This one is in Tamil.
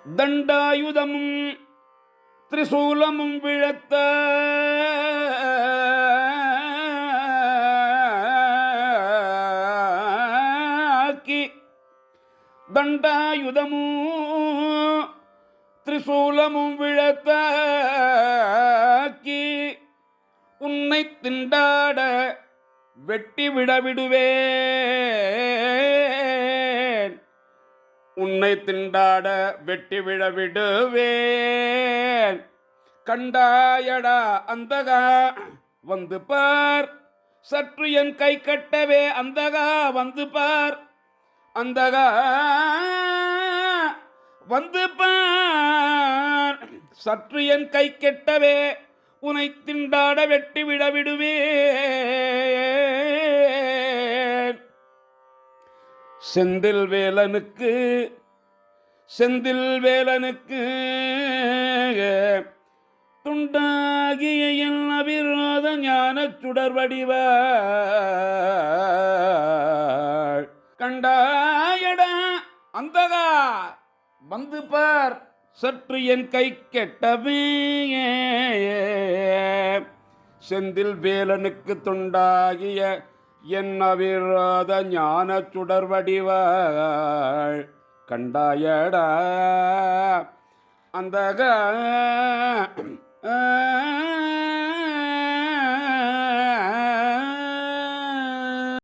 தண்டாயுதமும் திரிசூலமும் விழத்த தண்டாயுதமும் திரிசூலமும் விழத்தாக்கி உன்னை திண்டாட வெட்டி விடவிடுவேன். உன்னை திண்டாட வெட்டி விடவிடுவேன். கண்டாயடா அந்தகா வந்து பார், சற்று என் கை கட்டவே அந்தகா வந்து பார், அந்தகா வந்து பார், சற்று என் கை கெட்டவே உனை திண்டாட வெட்டி விடவிடுவேன். செந்தில் வேலனுக்கு செந்தில் வேலனுக்கு துண்டாகிய என் அபிரோத ஞான சுடர் வடிவாள் கண்டாயடா அந்தகா வந்து பார், சற்று என் கை கெட்டவே. செந்தில் வேலனுக்கு துண்டாகிய என் அவிரோத ஞான சுடர் வடிவாள் கண்டாயடா அந்தகா